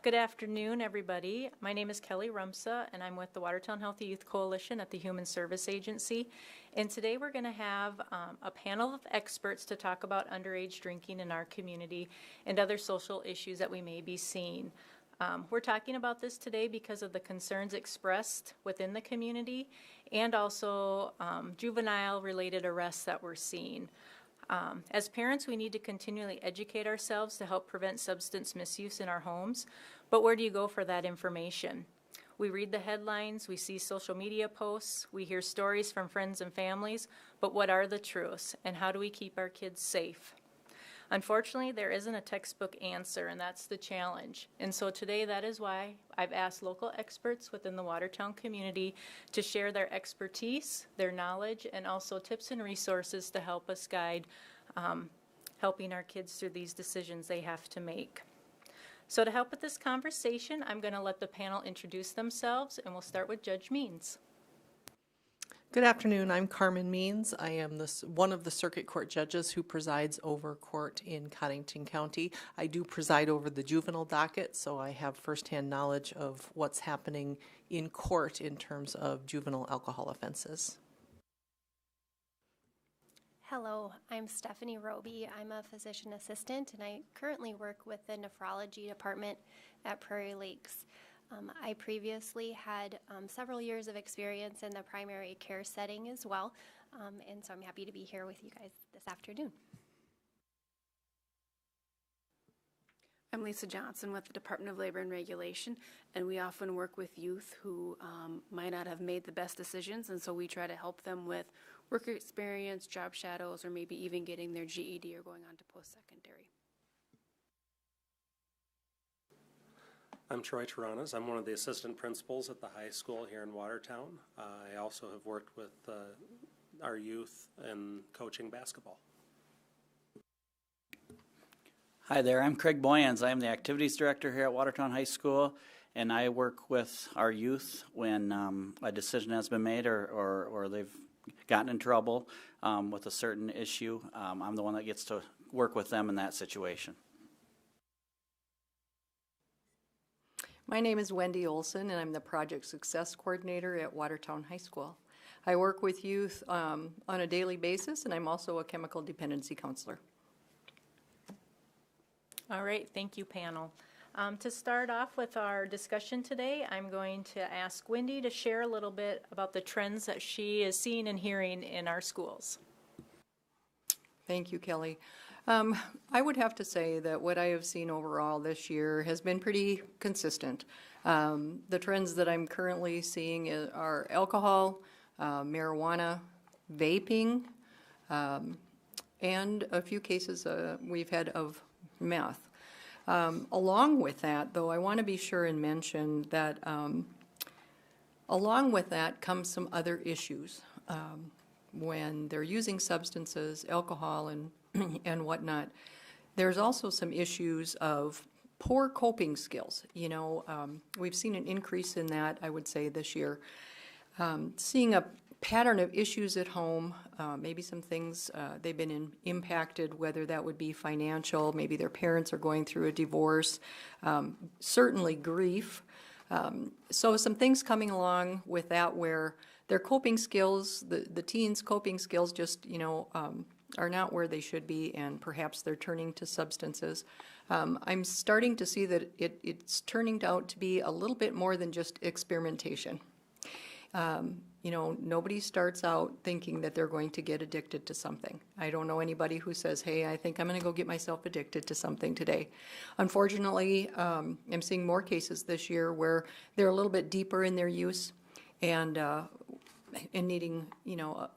Good afternoon, everybody. My name is Kelly Rumsa, and I'm with the Watertown Healthy Youth Coalition at the Human Service Agency. And today we're going to have a panel of experts to talk about underage drinking in our community and other social issues that we may be seeing. We're talking about this today because of the concerns expressed within the community and also juvenile-related arrests that we're seeing. As parents, we need to continually educate ourselves to help prevent substance misuse in our homes, but where do you go for that information? We read the headlines, we see social media posts, we hear stories from friends and families, but what are the truths, and how do we keep our kids safe? Unfortunately, there isn't a textbook answer, and that's the challenge. And so today, that is why I've asked local experts within the Watertown community to share their expertise, their knowledge, and also tips and resources to help us guide helping our kids through these decisions they have to make. So to help with this conversation, I'm going to let the panel introduce themselves, and we'll start with Judge Means. Good afternoon. I'm Carmen Means. I am one of the circuit court judges who presides over court in Cottington County. I do preside over the juvenile docket, so I have firsthand knowledge of what's happening in court in terms of juvenile alcohol offenses. Hello, I'm Stephanie Roby. I'm a physician assistant, and I currently work with the nephrology department at Prairie Lakes. I previously had several years of experience in the primary care setting as well, and so I'm happy to be here with you guys this afternoon. I'm Lisa Johnson with the Department of Labor and Regulation, and we often work with youth who might not have made the best decisions, and so we try to help them with work experience, job shadows, or maybe even getting their GED or going on to post-secondary. I'm Troy Taranas. I'm one of the assistant principals at the high school here in Watertown. I also have worked with our youth in coaching basketball. Hi there, I'm Craig Boyens. I'm the activities director here at Watertown High School, and I work with our youth when a decision has been made or they've gotten in trouble with a certain issue. I'm the one that gets to work with them in that situation. My name is Wendy Olson, and I'm the Project Success Coordinator at Watertown High School. I work with youth on a daily basis, and I'm also a chemical dependency counselor. All right, thank you, panel. To start off with our discussion today, I'm going to ask Wendy to share a little bit about the trends that she is seeing and hearing in our schools. Thank you, Kelly. I would have to say that what I have seen overall this year has been pretty consistent. The trends that I'm currently seeing are alcohol, marijuana, vaping, and a few cases we've had of meth. Along with that, though, I want to be sure and mention that along with that comes some other issues. When they're using substances, alcohol, and whatnot, there's also some issues of poor coping skills. You know, we've seen an increase in that, I would say, this year. Seeing a pattern of issues at home, maybe some things they've been impacted, whether that would be financial, maybe their parents are going through a divorce, certainly grief. So some things coming along with that where their coping skills, the teens' coping skills just, are not where they should be, and perhaps they're turning to substances. I'm starting to see that it's turning out to be a little bit more than just experimentation. Nobody starts out thinking that they're going to get addicted to something. I don't know anybody who says, hey, I think I'm going to go get myself addicted to something today. Unfortunately, I'm seeing more cases this year where they're a little bit deeper in their use and needing,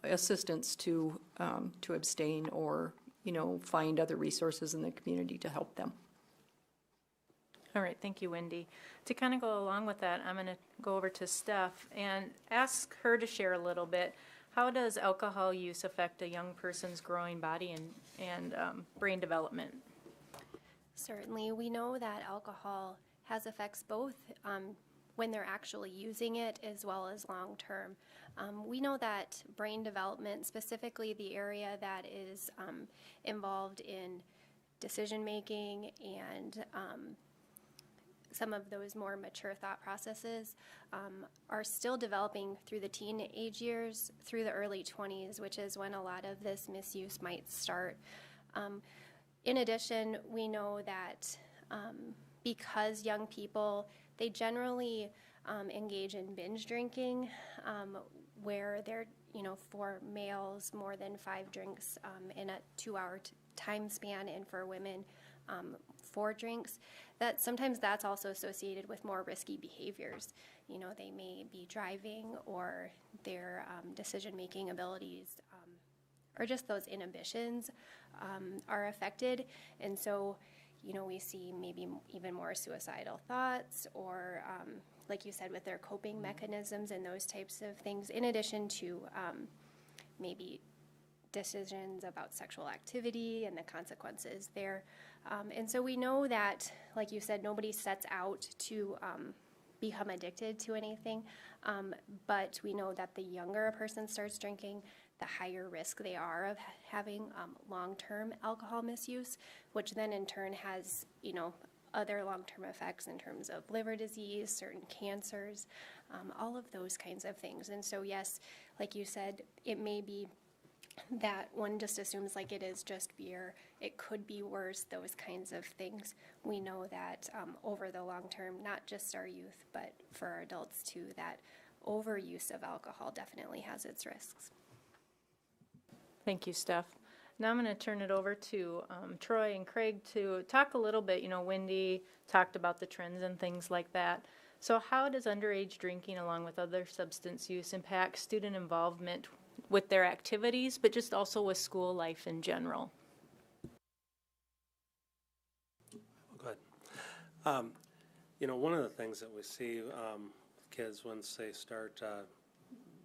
assistance to abstain or, find other resources in the community to help them. All right, thank you, Wendy. To kind of go along with that, I'm going to go over to Steph and ask her to share a little bit. How does alcohol use affect a young person's growing body and brain development? Certainly, we know that alcohol has effects both when they're actually using it as well as long term. We know that brain development, specifically the area that is involved in decision making and some of those more mature thought processes are still developing through the teenage years, through the early 20s, which is when a lot of this misuse might start. In addition, we know that because young people, they generally engage in binge drinking, where they're, for males, more than 5 drinks in a 2-hour time span, and for women, 4 drinks. That sometimes that's also associated with more risky behaviors. They may be driving, or their decision-making abilities, or just those inhibitions are affected, and so we see maybe even more suicidal thoughts, or like you said, with their coping mechanisms and those types of things, in addition to maybe decisions about sexual activity and the consequences there. And so we know that, like you said, nobody sets out to become addicted to anything, but we know that the younger a person starts drinking, the higher risk they are of having long-term alcohol misuse, which then in turn has, other long-term effects in terms of liver disease, certain cancers, all of those kinds of things. And so yes, like you said, it may be that one just assumes like it is just beer. It could be worse, those kinds of things. We know that over the long term, not just our youth, but for our adults too, that overuse of alcohol definitely has its risks. Thank you, Steph. Now I'm going to turn it over to Troy and Craig to talk a little bit. Wendy talked about the trends and things like that. So how does underage drinking, along with other substance use, impact student involvement with their activities, but just also with school life in general? Go ahead. One of the things that we see kids once they start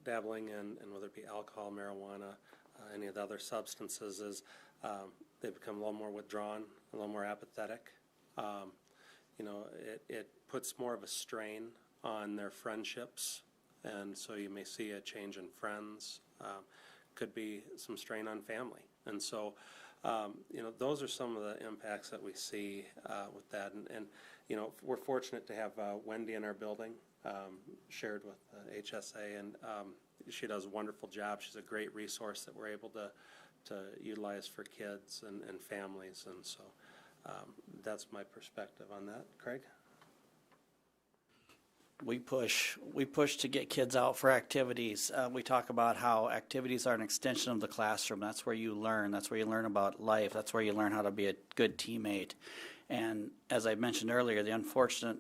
dabbling in, whether it be alcohol, marijuana, any of the other substances, is they become a little more withdrawn, a little more apathetic. It puts more of a strain on their friendships, and so you may see a change in friends. Could be some strain on family, and so those are some of the impacts that we see with that. And we're fortunate to have Wendy in our building, shared with HSA, and she does a wonderful job. She's a great resource that we're able to utilize for kids and families, and so that's my perspective on that. Craig? We push to get kids out for activities. We talk about how activities are an extension of the classroom. That's where you learn. That's where you learn about life. That's where you learn how to be a good teammate. And as I mentioned earlier, the unfortunate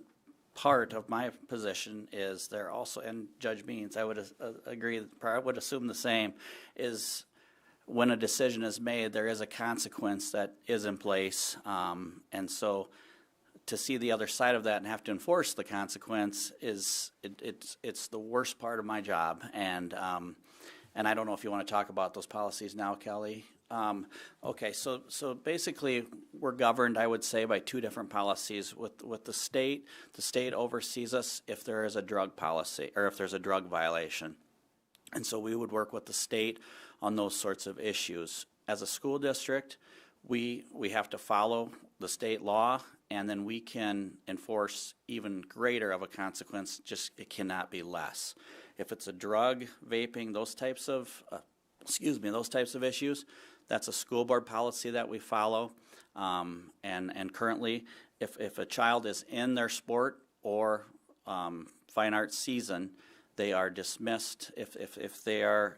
part of my position is there also, and Judge Means, I would agree, I would assume the same, is when a decision is made, there is a consequence that is in place. And so to see the other side of that and have to enforce the consequence is it's the worst part of my job. And I don't know if you want to talk about those policies now, Kelly. Okay, so basically we're governed, I would say, by 2 different policies. With the state oversees us if there is a drug policy or if there's a drug violation. And so we would work with the state on those sorts of issues. As a school district, we have to follow the state law, and then we can enforce even greater of a consequence, just it cannot be less. If it's a drug, vaping, those types of issues, that's a school board policy that we follow. And currently, if a child is in their sport or fine arts season, they are dismissed if they are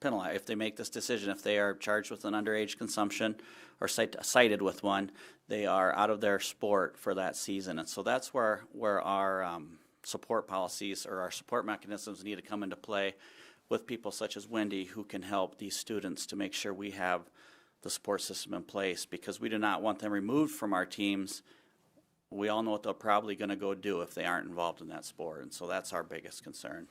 penalized. If they make this decision, if they are charged with an underage consumption or cited with one, they are out of their sport for that season. And so that's where our support policies or our support mechanisms need to come into play with people such as Wendy, who can help these students to make sure we have the support system in place, because we do not want them removed from our teams. We all know what they're probably going to go do if they aren't involved in that sport, and so that's our biggest concern.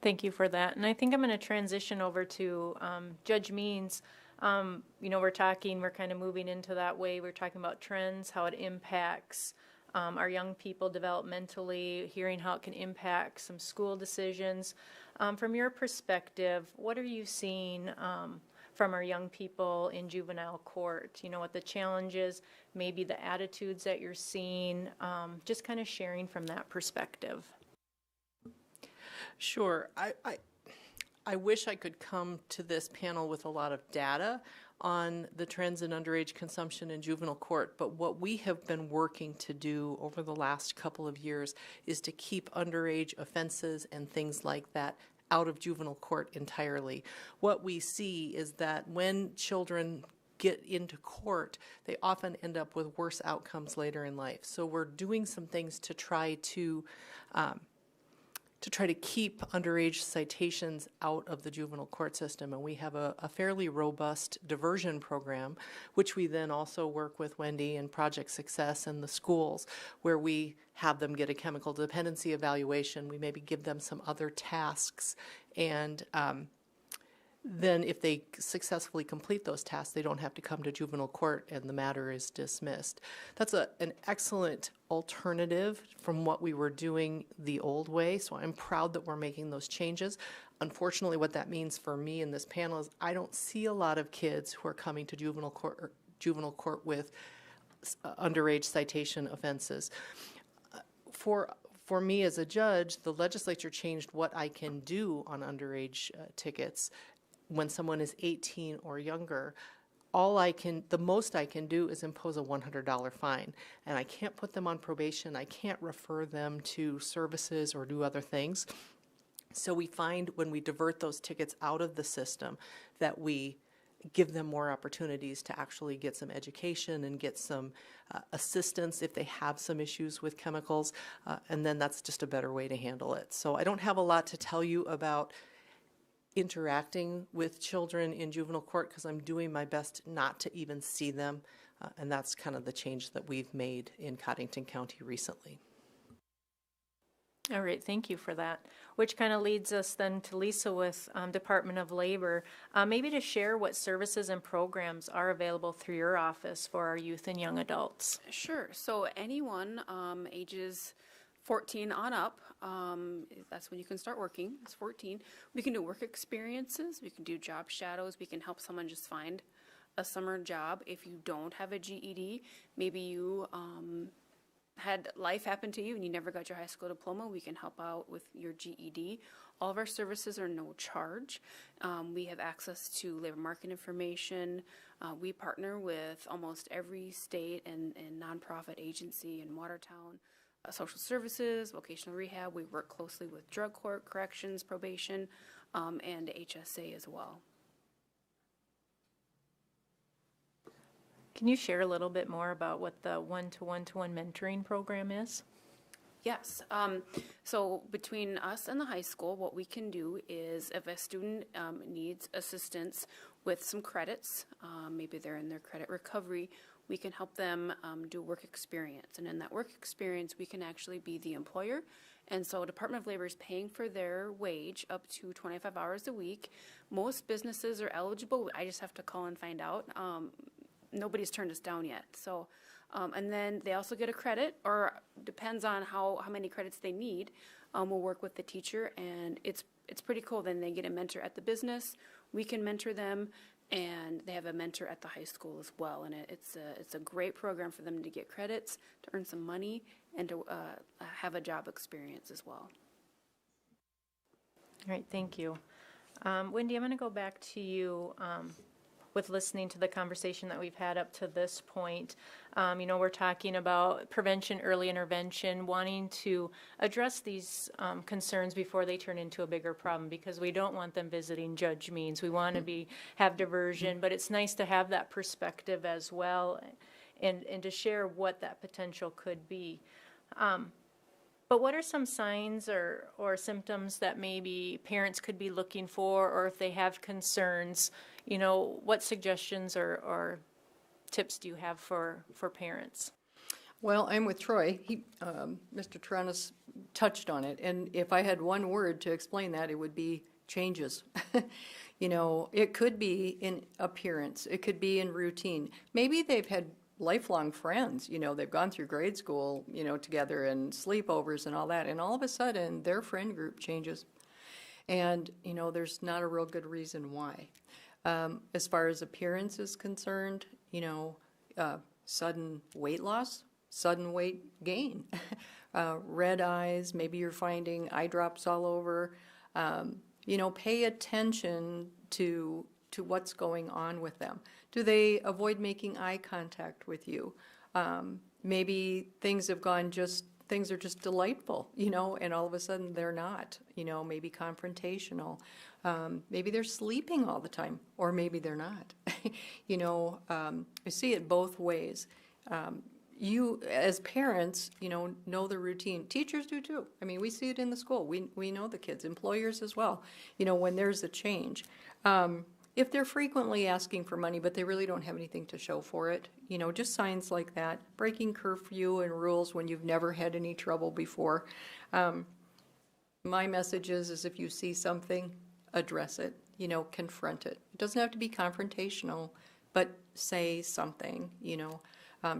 Thank you for that. And I think I'm going to transition over to Judge Means. We're kind of moving into that way. We're talking about trends, how it impacts our young people developmentally, hearing how it can impact some school decisions. From your perspective, what are you seeing from our young people in juvenile court, you know, what the challenges, maybe the attitudes that you're seeing, just kind of sharing from that perspective. Sure. I wish I could come to this panel with a lot of data on the trends in underage consumption in juvenile court, but what we have been working to do over the last couple of years is to keep underage offenses and things like that out of juvenile court entirely. What we see is that when children get into court, they often end up with worse outcomes later in life. So we're doing some things to try to keep underage citations out of the juvenile court system. And we have a fairly robust diversion program, which we then also work with Wendy and Project Success and the schools, where we have them get a chemical dependency evaluation. We maybe give them some other tasks, and then if they successfully complete those tasks, they don't have to come to juvenile court and the matter is dismissed. That's an excellent alternative from what we were doing the old way, so I'm proud that we're making those changes. Unfortunately, what that means for me in this panel is I don't see a lot of kids who are coming to juvenile court with underage citation offenses. For me as a judge, the legislature changed what I can do on underage tickets when someone is 18 or younger. The most I can do is impose a $100 fine, and I can't put them on probation. I can't refer them to services or do other things. So we find when we divert those tickets out of the system that we give them more opportunities to actually get some education and get some assistance if they have some issues with chemicals, and then that's just a better way to handle it. So I don't have a lot to tell you about interacting with children in juvenile court because I'm doing my best not to even see them, and that's kind of the change that we've made in Cottington County recently. All right, thank you for that. Which kind of leads us then to Lisa with Department of Labor, maybe to share what services and programs are available through your office for our youth and young adults. Sure. So anyone ages 14 on up, that's when you can start working, it's 14. We can do work experiences, we can do job shadows, we can help someone just find a summer job. If you don't have a GED, maybe you had life happen to you and you never got your high school diploma, we can help out with your GED. All of our services are no charge. We have access to labor market information. We partner with almost every state and nonprofit agency in Watertown. Social services, vocational rehab. We work closely with drug court, corrections, probation, and HSA as well. Can you share a little bit more about what the one-to-one-to-one mentoring program is? Yes. So between us and the high school, what we can do is if a student needs assistance with some credits, maybe they're in their credit recovery, we can help them do work experience. And in that work experience, we can actually be the employer. And so Department of Labor is paying for their wage up to 25 hours a week. Most businesses are eligible. I just have to call and find out. Nobody's turned us down yet. So, and then they also get a credit, or depends on how many credits they need. We'll work with the teacher, and it's pretty cool. Then they get a mentor at the business. We can mentor them, and they have a mentor at the high school as well. And it's a great program for them to get credits, to earn some money, and to have a job experience as well. All right, thank you. Wendy, I'm going to go back to you with listening to the conversation that we've had up to this point. You know, we're talking about prevention, early intervention, wanting to address these concerns before they turn into a bigger problem, because we don't want them visiting Judge Means. We want to have diversion, but it's nice to have that perspective as well, and to share what that potential could be. But what are some signs or symptoms that maybe parents could be looking for, or if they have concerns, you know, what suggestions or tips do you have for parents? Well, I'm with Troy. Mr. Taranis touched on it, and if I had one word to explain that, it would be changes. You know, it could be in appearance, it could be in routine. Maybe they've had lifelong friends, you know, they've gone through grade school, you know, together and sleepovers and all that, and all of a sudden their friend group changes. And, you know, there's not a real good reason why. As far as appearance is concerned, sudden weight loss, sudden weight gain, red eyes, maybe you're finding eye drops all over. Pay attention to what's going on with them. Do they avoid making eye contact with you? Maybe things are just delightful, and all of a sudden they're not, maybe confrontational. Maybe they're sleeping all the time, or maybe they're not. I see it both ways. You, as parents, know the routine. Teachers do too. I mean, we see it in the school. We know the kids, employers as well, when there's a change. If they're frequently asking for money, but they really don't have anything to show for it, just signs like that, breaking curfew and rules when you've never had any trouble before. My message is if you see something, address it, confront it. It doesn't have to be confrontational, but say something,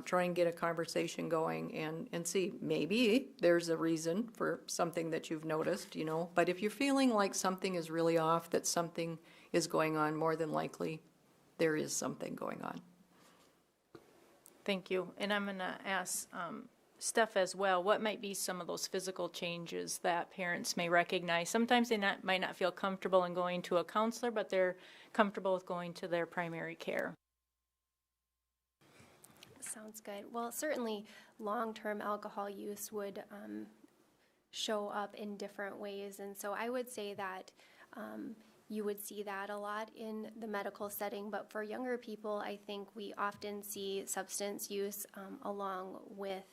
try and get a conversation going and see, maybe there's a reason for something that you've noticed, but if you're feeling like something is really off, that something is going on, more than likely there is something going on. Thank you. And I'm going to ask Steph as well, what might be some of those physical changes that parents may recognize? Sometimes they might not feel comfortable in going to a counselor, but they're comfortable with going to their primary care. Sounds good. Well, certainly long-term alcohol use would show up in different ways, and so I would say that you would see that a lot in the medical setting, but for younger people, I think we often see substance use along with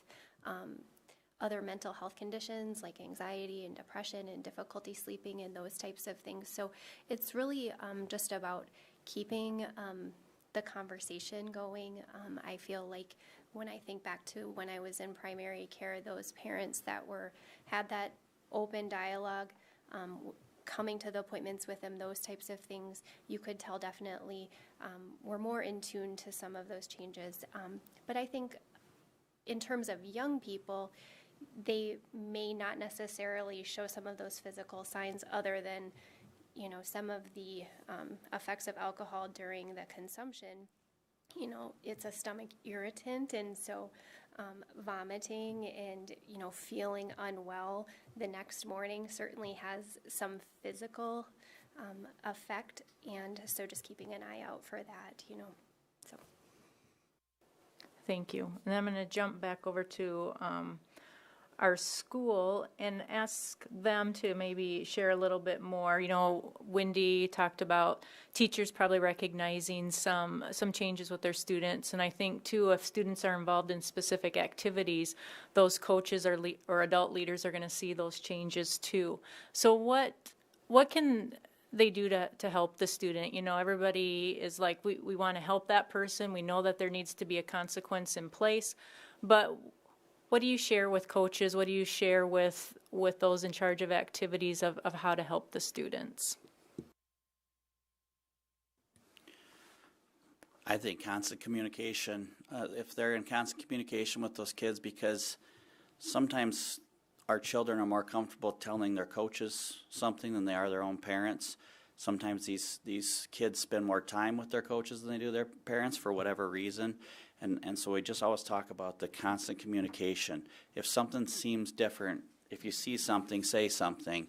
other mental health conditions like anxiety and depression and difficulty sleeping and those types of things. So it's really just about keeping the conversation going. I feel like when I think back to when I was in primary care, those parents that had that open dialogue, coming to the appointments with them, those types of things, you could tell definitely were more in tune to some of those changes. But I think in terms of young people, they may not necessarily show some of those physical signs other than, some of the effects of alcohol during the consumption. It's a stomach irritant, and so vomiting and, feeling unwell the next morning certainly has some physical effect, and so just keeping an eye out for that, so. Thank you. And I'm going to jump back over to our school and ask them to maybe share a little bit more. Wendy talked about teachers probably recognizing some changes with their students, and I think too, if students are involved in specific activities, those coaches or adult leaders are going to see those changes too. So what can they do to help the student? Everybody is like, we want to help that person. We know that there needs to be a consequence in place, but what do you share with coaches? What do you share with those in charge of activities of how to help the students? I think constant communication. If they're in constant communication with those kids, because sometimes our children are more comfortable telling their coaches something than they are their own parents. Sometimes these kids spend more time with their coaches than they do their parents for whatever reason. And so we just always talk about the constant communication. If something seems different, if you see something, say something.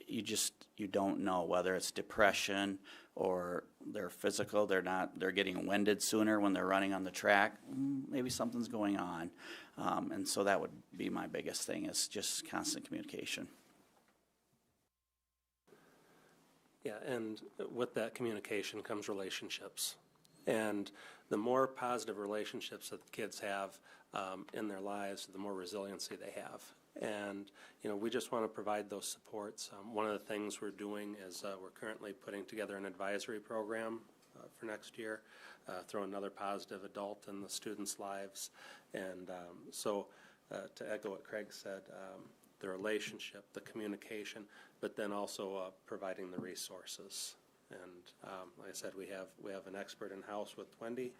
You don't know whether it's depression or they're physical, they're getting winded sooner when they're running on the track. Maybe something's going on. And so that would be my biggest thing, is just constant communication. Yeah, and with that communication comes relationships. And the more positive relationships that the kids have in their lives, the more resiliency they have. And, we just want to provide those supports. One of the things we're doing is we're currently putting together an advisory program for next year, throw another positive adult in the students' lives. And so to echo what Craig said, the relationship, the communication, but then also providing the resources. And like I said, we have an expert in house with Wendy.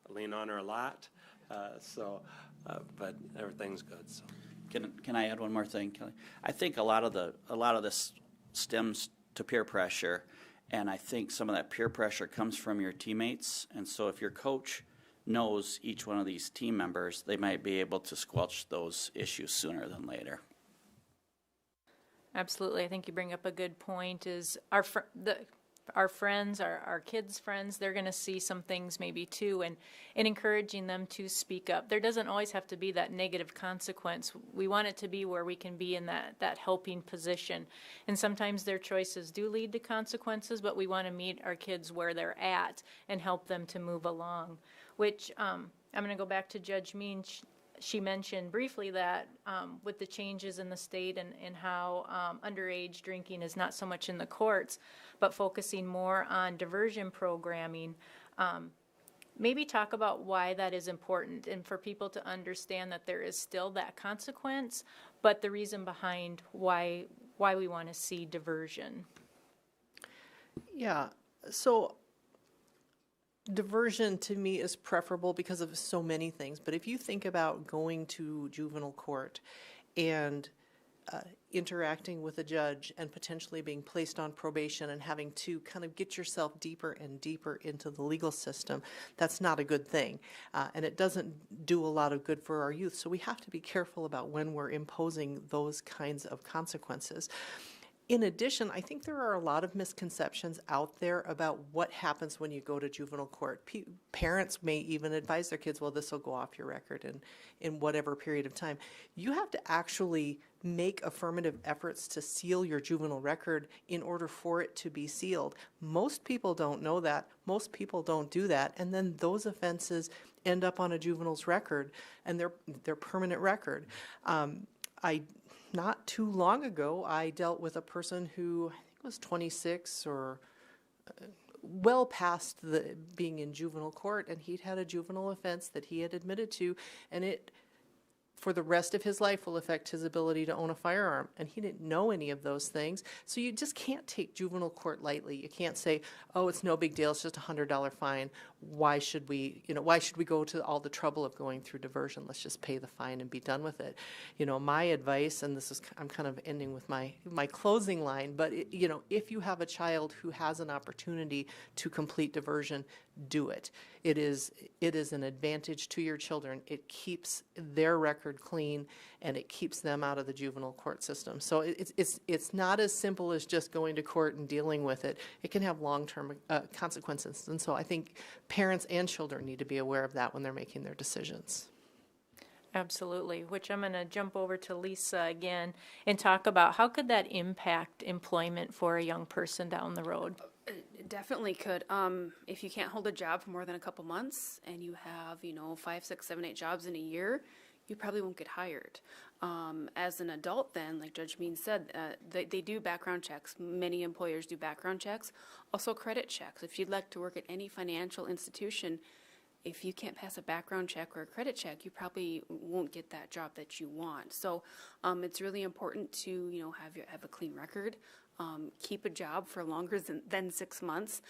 Lean on her a lot, but everything's good. So, can I add one more thing, Kelly? I think a lot of this stems to peer pressure, And I think some of that peer pressure comes from your teammates. And so if your coach knows each one of these team members, they might be able to squelch those issues sooner than later. Absolutely. I think you bring up a good point is our friends, our kids' friends, they're going to see some things maybe too, and encouraging them to speak up. There doesn't always have to be that negative consequence. We want it to be where we can be in that helping position. And sometimes their choices do lead to consequences, but we want to meet our kids where they're at and help them to move along, which I'm going to go back to Judge Mean. She mentioned briefly that with the changes in the state and how underage drinking is not so much in the courts, but focusing more on diversion programming. Maybe talk about why that is important and for people to understand that there is still that consequence, but the reason behind why we want to see diversion. Yeah, so diversion to me is preferable because of so many things. But if you think about going to juvenile court and interacting with a judge and potentially being placed on probation and having to kind of get yourself deeper and deeper into the legal system, that's not a good thing. And it doesn't do a lot of good for our youth. So we have to be careful about when we're imposing those kinds of consequences. In addition, I think there are a lot of misconceptions out there about what happens when you go to juvenile court. Parents may even advise their kids, well, this will go off your record in whatever period of time. You have to actually make affirmative efforts to seal your juvenile record in order for it to be sealed. Most people don't know that. Most people don't do that. And then those offenses end up on a juvenile's record and their permanent record. Not too long ago, I dealt with a person who I think was 26 or well past being in juvenile court, and he'd had a juvenile offense that he had admitted to, and it, for the rest of his life, will affect his ability to own a firearm. And he didn't know any of those things. So you just can't take juvenile court lightly. You can't say, oh, it's no big deal, it's just a $100 fine. Why should we go to all the trouble of going through diversion? Let's just pay the fine and be done with it. My advice, and I'm kind of ending with my closing line, but if you have a child who has an opportunity to complete diversion, do it. It is an advantage to your children. It keeps their record clean, and it keeps them out of the juvenile court system. So it's not as simple as just going to court and dealing with it. It can have long-term consequences, and so I think parents and children need to be aware of that when they're making their decisions. Absolutely, which I'm going to jump over to Lisa again and talk about how could that impact employment for a young person down the road? It definitely could. If you can't hold a job for more than a couple months and you have, 5, 6, 7, 8 jobs in a year, you probably won't get hired. As an adult then, like Judge Mean said, they do background checks. Many employers do background checks. Also credit checks. If you'd like to work at any financial institution, if you can't pass a background check or a credit check, you probably won't get that job that you want. So it's really important to have a clean record. Keep a job for longer than 6 months,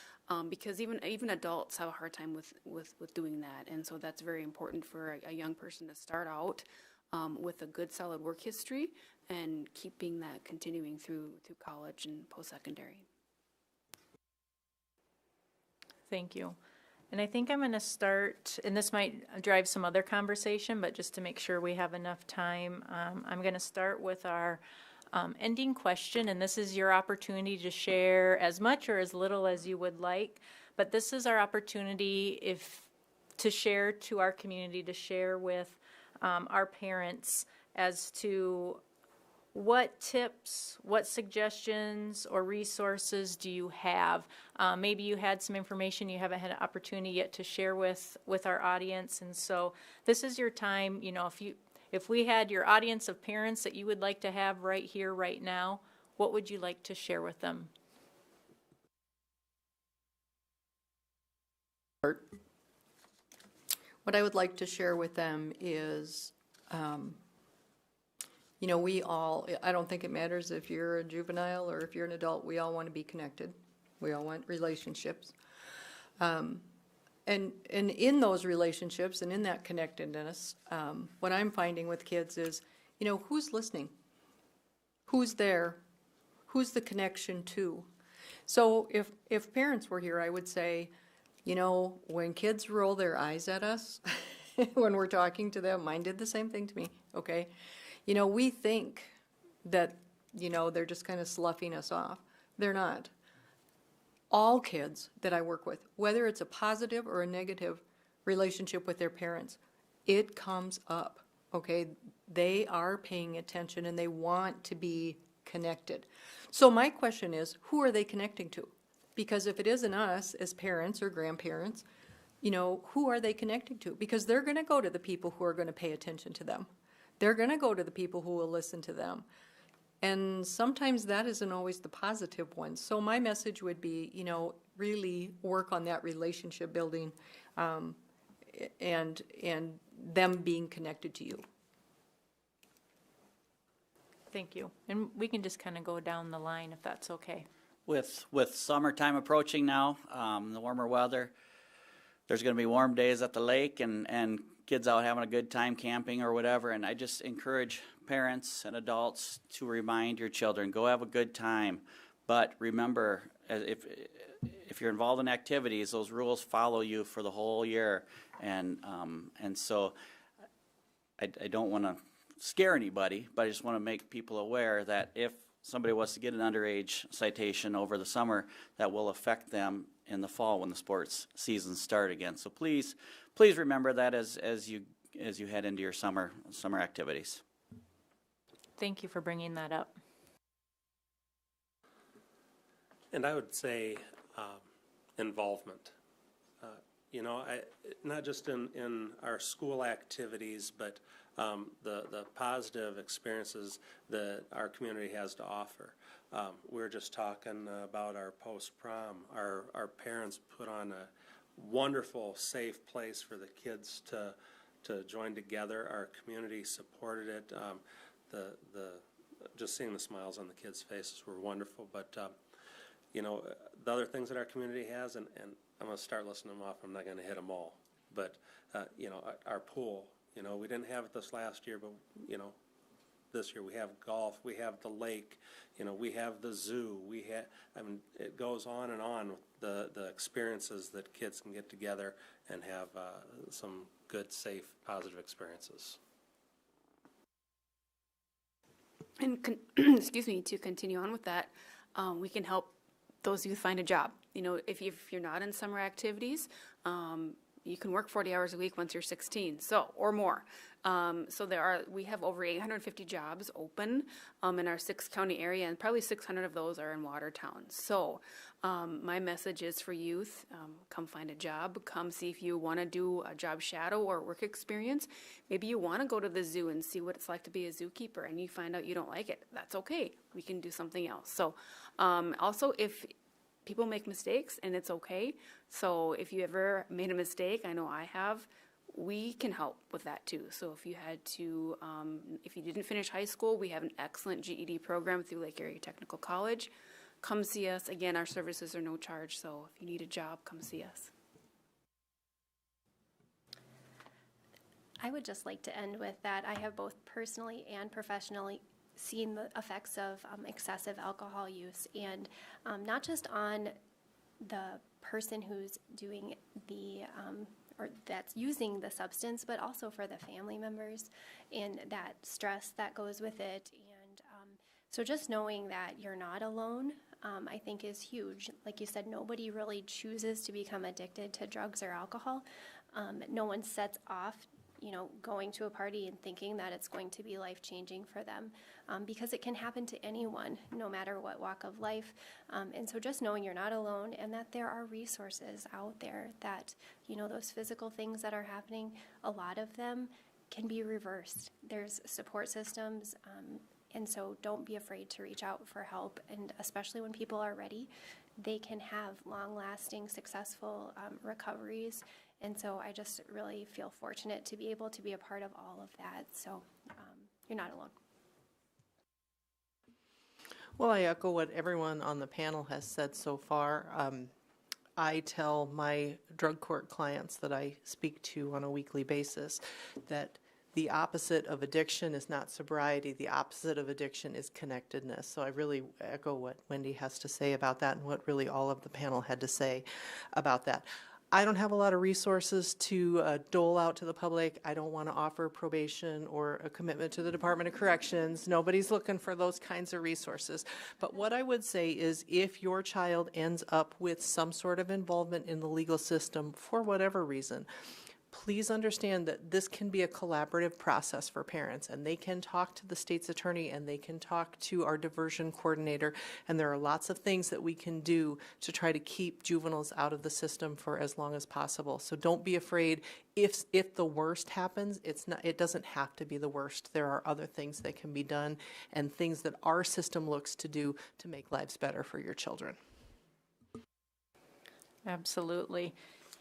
because even adults have a hard time with doing that, and so that's very important for a young person to start out with a good solid work history and keeping that continuing through college and post-secondary. Thank you. And I think I'm going to start, and this might drive some other conversation, but just to make sure we have enough time, I'm going to start with our ending question, and this is your opportunity to share as much or as little as you would like, but this is our opportunity to share to our community, to share with our parents as to what tips, what suggestions or resources do you have? Maybe you had some information you haven't had an opportunity yet to share with our audience, and so this is your time. If we had your audience of parents that you would like to have right here, right now, what would you like to share with them? What I would like to share with them is, we all, I don't think it matters if you're a juvenile or if you're an adult, we all want to be connected. We all want relationships. And in those relationships and in that connectedness, what I'm finding with kids is, who's listening? Who's there? Who's the connection to? So if parents were here, I would say, you know, when kids roll their eyes at us, when we're talking to them, mine did the same thing to me, okay? You know, we think that, you know, they're just kind of sloughing us off. They're not. All kids that I work with, whether it's a positive or a negative relationship with their parents, it comes up, okay? They are paying attention and they want to be connected. So my question is, who are they connecting to? Because if it isn't us as parents or grandparents, you know, who are they connecting to? Because they're going to go to the people who are going to pay attention to them. They're going to go to the people who will listen to them. And sometimes that isn't always the positive one. So my message would be, you know, really work on that relationship building and them being connected to you. Thank you. And we can just kind of go down the line if that's okay. With summertime approaching now, the warmer weather, there's going to be warm days at the lake and kids out having a good time camping or whatever. And I just encourage parents and adults to remind your children, go have a good time. But remember, if you're involved in activities, those rules follow you for the whole year. And so I don't want to scare anybody, but I just want to make people aware that if somebody was to get an underage citation over the summer, that will affect them in the fall when the sports seasons start again. So please remember that as you head into your summer activities. Thank you for bringing that up. And I would say involvement. You know, not just in our school activities, but the positive experiences that our community has to offer. We were just talking about our post-prom. Our parents put on a wonderful, safe place for the kids to join together. Our community supported it. Just seeing the smiles on the kids' faces were wonderful. But you know, the other things that our community has, and I'm going to start listing them off. I'm not going to hit them all. But you know, our pool. You know, we didn't have it this last year, but you know, this year we have golf, we have the lake, you know, we have the zoo, we have, I mean, it goes on and on with the experiences that kids can get together and have some good, safe, positive experiences. And excuse me, to continue on with that, we can help those youth find a job. You know, if you're not in summer activities, you can work 40 hours a week once you're 16, or more. So we have over 850 jobs open in our 6-county area, and probably 600 of those are in Watertown. So my message is for youth, come find a job, come see if you want to do a job shadow or work experience. Maybe you want to go to the zoo and see what it's like to be a zookeeper, and you find out you don't like it. That's okay. We can do something else. So also, if people make mistakes, and it's okay. So if you ever made a mistake, I know I have, we can help with that too. So if you had to, if you didn't finish high school, we have an excellent GED program through Lake Erie Technical College. Come see us. Again, our services are no charge, so if you need a job, come see us. I would just like to end with that. I have both personally and professionally seen the effects of excessive alcohol use, and not just on the person who's doing the or that's using the substance, but also for the family members and that stress that goes with it. And so just knowing that you're not alone, I think is huge. Like you said, nobody really chooses to become addicted to drugs or alcohol. No one sets off, you know, going to a party and thinking that it's going to be life-changing for them, because it can happen to anyone, no matter what walk of life. And so just knowing you're not alone and that there are resources out there that, you know, those physical things that are happening, a lot of them can be reversed. There's support systems, and so don't be afraid to reach out for help. And especially when people are ready, they can have long-lasting, successful recoveries. And so I just really feel fortunate to be able to be a part of all of that. So you're not alone. Well, I echo what everyone on the panel has said so far. I tell my drug court clients that I speak to on a weekly basis that the opposite of addiction is not sobriety. The opposite of addiction is connectedness. So I really echo what Wendy has to say about that and what really all of the panel had to say about that. I don't have a lot of resources to dole out to the public. I don't want to offer probation or a commitment to the Department of Corrections. Nobody's looking for those kinds of resources. But what I would say is if your child ends up with some sort of involvement in the legal system for whatever reason, please understand that this can be a collaborative process for parents, and they can talk to the state's attorney and they can talk to our diversion coordinator, and there are lots of things that we can do to try to keep juveniles out of the system for as long as possible. So don't be afraid. If the worst happens, it doesn't have to be the worst. There are other things that can be done and things that our system looks to do to make lives better for your children. Absolutely.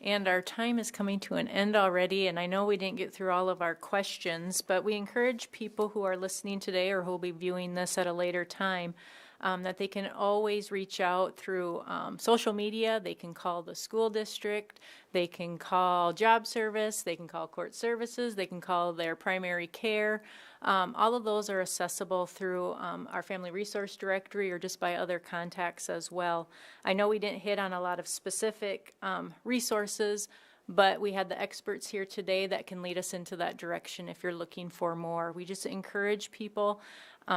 And our time is coming to an end already, and I know we didn't get through all of our questions, but we encourage people who are listening today or who will be viewing this at a later time that they can always reach out through social media. They can call the school district, they can call job service, they can call court services, they can call their primary care. All of those are accessible through our family resource directory or just by other contacts as well. I know we didn't hit on a lot of specific resources, but we had the experts here today that can lead us into that direction if you're looking for more. We just encourage people.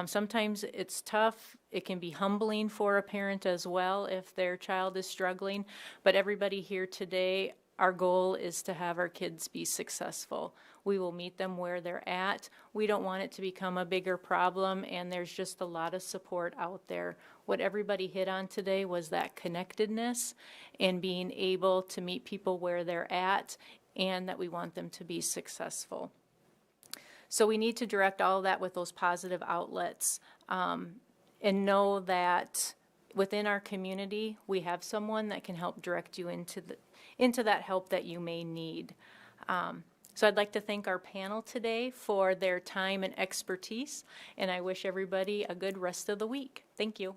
Sometimes it's tough. It can be humbling for a parent as well if their child is struggling, but everybody here today, our goal is to have our kids be successful. We will meet them where they're at. We don't want it to become a bigger problem, and there's just a lot of support out there. What everybody hit on today was that connectedness and being able to meet people where they're at, and that we want them to be successful. So we need to direct all of that with those positive outlets, and know that within our community, we have someone that can help direct you into that help that you may need. So I'd like to thank our panel today for their time and expertise, and I wish everybody a good rest of the week. Thank you.